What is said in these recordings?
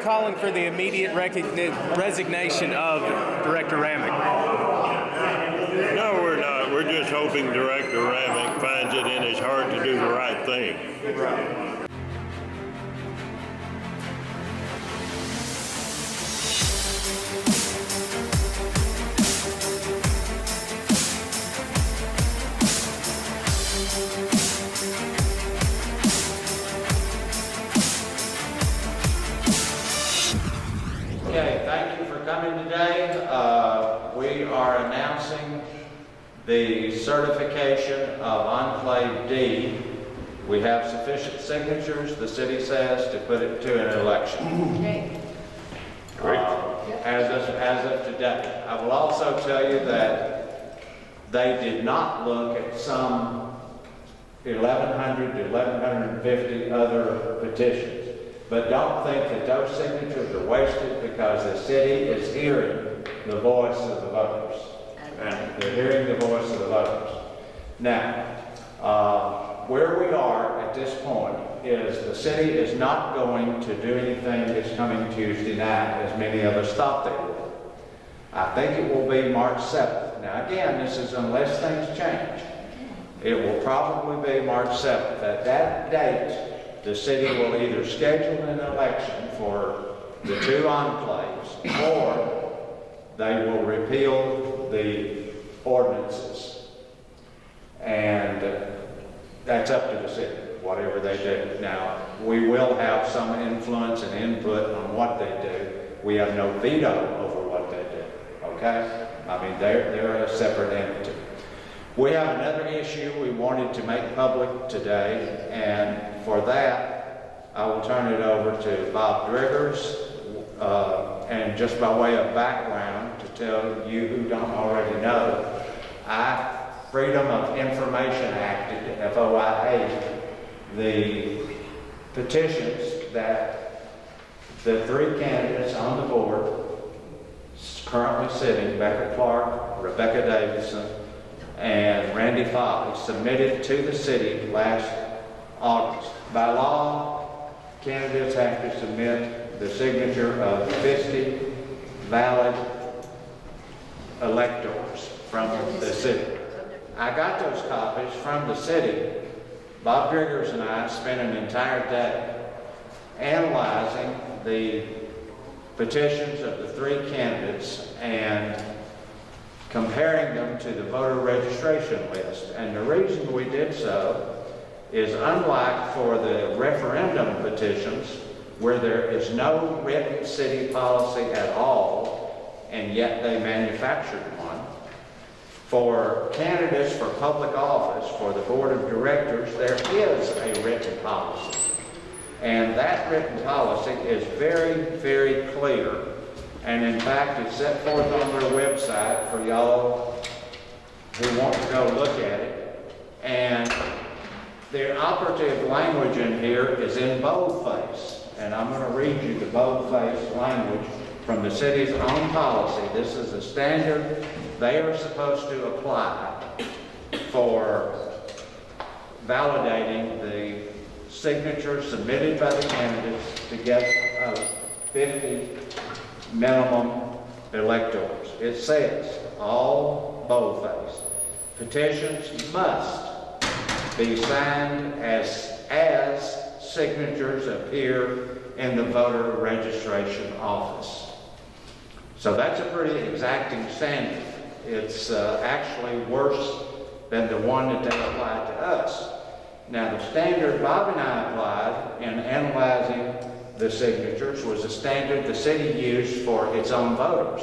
calling for the immediate resignation of Director Ramick? No, we're not. We're just hoping Director Ramick finds it in his heart to do the right thing. Right. Okay, thank you for coming today. We are announcing the certification of Enclave D. We have sufficient signatures, the city says, to put it to an election. Okay. As of today. I will also tell you that they did not look at some 1,100 to 1,150 other petitions. But don't think that those signatures are wasted, because the city is hearing the voice of the voters. And they're hearing the voice of the voters. Now, where we are at this point is the city is not going to do anything this coming Tuesday night, as many of us thought they would. I think it will be March 7th. Now again, this is unless things change. It will probably be March 7th. At that date, the city will either schedule an election for the two enclaves, or they will repeal the ordinances. And that's up to the city, whatever they do. Now, we will have some influence and input on what they do. We have no veto over what they do, okay? I mean, they're a separate entity. We have another issue we wanted to make public today, and for that, I will turn it over to Bob Driggers, and just by way of background, to tell you who don't already know, I Freedom of Information Acted, FOIA, the petitions that the three candidates on the board currently sitting, Becca Clark, Rebecca Davidson, and Randy Foley, submitted to the city last August. By law, candidates have to submit the signature of 50 valid electors from the city. I got those copies from the city. Bob Driggers and I spent an entire day analyzing the petitions of the three candidates and comparing them to the voter registration list. And the reason we did so is, unlike for the referendum petitions, where there is no written city policy at all, and yet they manufactured one, for candidates for public office, for the board of directors, there is a written policy. And that written policy is very, very clear. And in fact, it's set forth on their website for y'all who want to go look at it. And the operative language in here is in boldface. And I'm going to read you the boldface language from the city's own policy. This is a standard they are supposed to apply for validating the signatures submitted by the candidates to get 50 minimum electors. It says, all boldface, petitions must be signed as signatures appear in the voter registration office. So that's a pretty exacting standard. It's actually worse than the one that they applied to us. Now, the standard Bob and I applied in analyzing the signatures was a standard the city used for its own voters,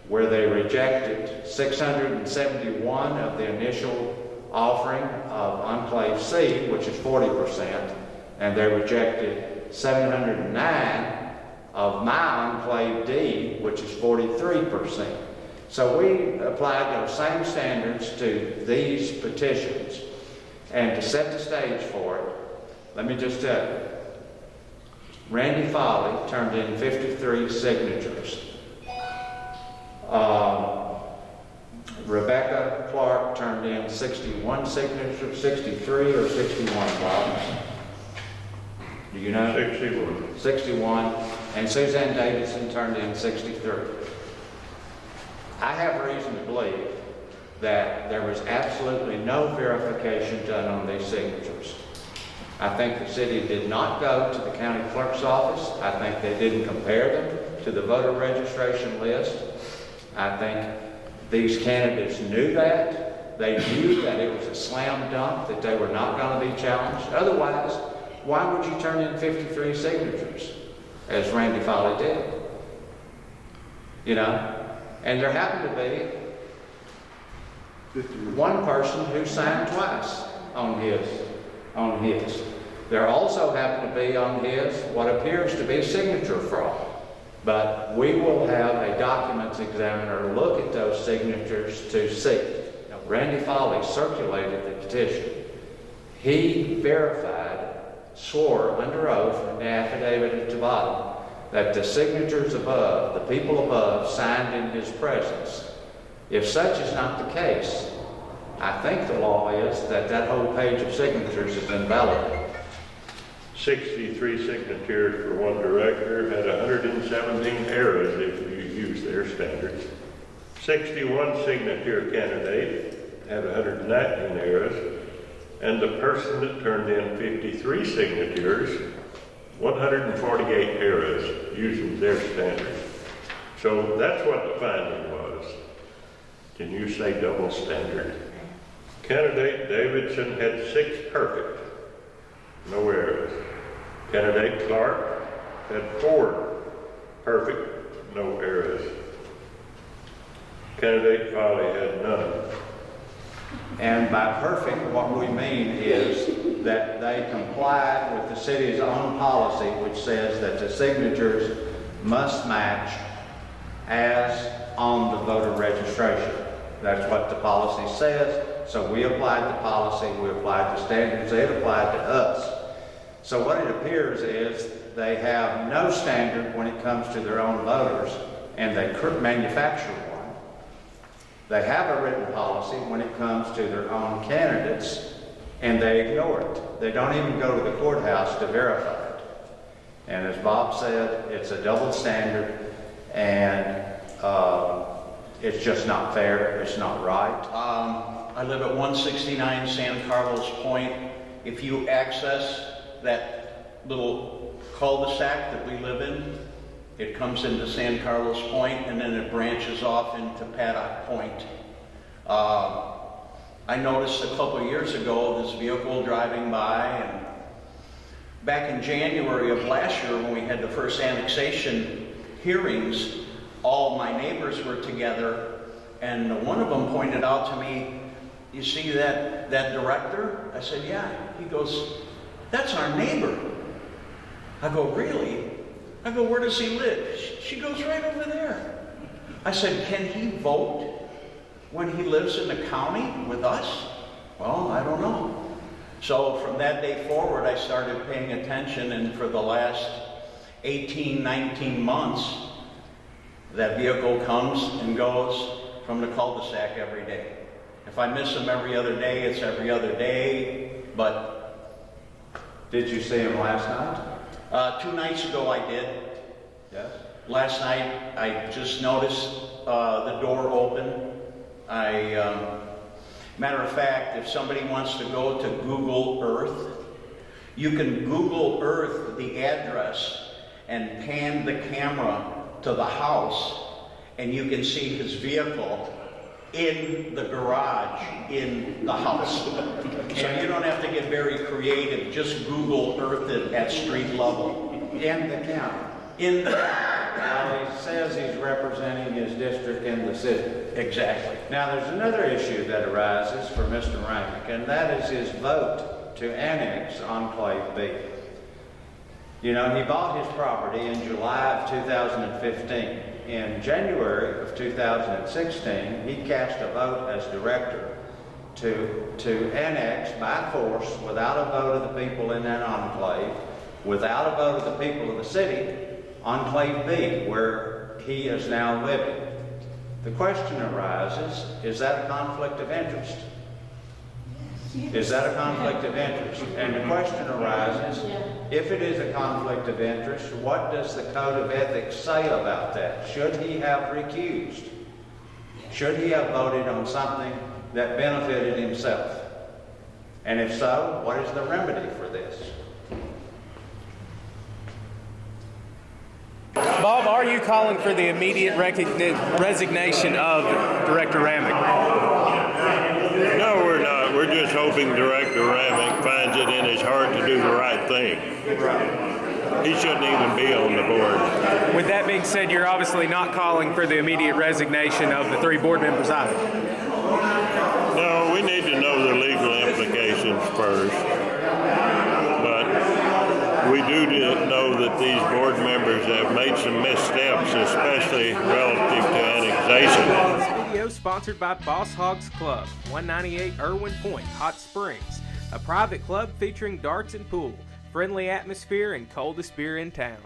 where they rejected 671 of the initial offering of Enclave C, which is 40%, and they rejected 709 of my Enclave D, which is 43%. So we applied those same standards to these petitions. And to set the stage for it, let me just tell you, Randy Foley turned in 53 signatures. Rebecca Clark turned in 61 signatures, 63 or 61 Bob. Do you know? 61. 61, and Suzanne Davidson turned in 63. I have reason to believe that there was absolutely no verification done on these signatures. I think the city did not go to the county clerk's office. I think they didn't compare them to the voter registration list. I think these candidates knew that. They knew that it was a slam dunk, that they were not going to be challenged. Otherwise, why would you turn in 53 signatures, as Randy Foley did? You know? And there happened to be one person who signed twice on his. There also happened to be on his what appears to be signature fraud. But we will have a documents examiner look at those signatures to see. Now, Randy Foley circulated the petition. He verified, swore under oath in the affidavit at the bottom, that the signatures above, the people above, signed in his presence. If such is not the case, I think the law is that that whole page of signatures has been validated. 63 signatures for one director, had 117 errors if you use their standards. 61 signature candidate had 119 errors, and the person that turned in 53 signatures, 148 errors using their standards. So that's what the finding was. Can you say double standard? Candidate Davidson had 6 perfect, no errors. Candidate Clark had 4 perfect, no errors. Candidate Foley had none. And by perfect, what we mean is that they complied with the city's own policy, which says that the signatures must match as on the voter registration. That's what the policy says. So we applied the policy, we applied the standards, they applied to us. So what it appears is they have no standard when it comes to their own voters, and they manufacture one. They have a written policy when it comes to their own candidates, and they ignore it. They don't even go to the courthouse to verify it. And as Bob said, it's a double standard, and it's just not fair, it's not right. I live at 169 San Carlos Point. If you access that little cul-de-sac that we live in, it comes into San Carlos Point and then it branches off into Paddock Point. I noticed a couple of years ago this vehicle driving by, and back in January of last year when we had the first annexation hearings, all my neighbors were together, and one of them pointed out to me, "You see that director?" I said, "Yeah." He goes, "That's our neighbor." I go, "Really?" I go, "Where does he live?" She goes, "Right over there." I said, "Can he vote when he lives in the county with us?" "Well, I don't know." So from that day forward, I started paying attention, and for the last 18, 19 months, that vehicle comes and goes from the cul-de-sac every day. If I miss him every other day, it's every other day, but... Did you see him last night? 2 nights ago I did. Yes. Last night I just noticed the door open. Matter of fact, if somebody wants to go to Google Earth, you can Google Earth the address and pan the camera to the house, and you can see his vehicle in the garage in the house. So you don't have to get very creative, just Google Earth it at street level. In the county. In the Well, he says he's representing his district in the city. Exactly. Now, there's another issue that arises for Mr. Rank, and that is his vote to annex Enclave B. You know, he bought his property in July of 2015. In January of 2016, he cast a vote as director to annex by force, without a vote of the people in that enclave, without a vote of the people of the city, Enclave B, where he is now living. The question arises, is that a conflict of interest? Is that a conflict of interest? And the question arises, if it is a conflict of interest, what does the code of ethics say about that? Should he have recused? Should he have voted on something that benefited himself? And if so, what is the remedy for this? Bob, are you calling for the immediate resignation of Director Ramick? No, we're not. We're just hoping Director Ramick finds it in his heart to do the right thing. He shouldn't even be on the board. With that being said, you're obviously not calling for the immediate resignation of the 3 board members either. No, we need to know the legal implications first. But we do know that these board members have made some missteps, especially relative to annexation. This video is sponsored by Boss Hogs Club, 198 Irwin Point, Hot Springs, a private club featuring darts and pool, friendly atmosphere, and coldest beer in town.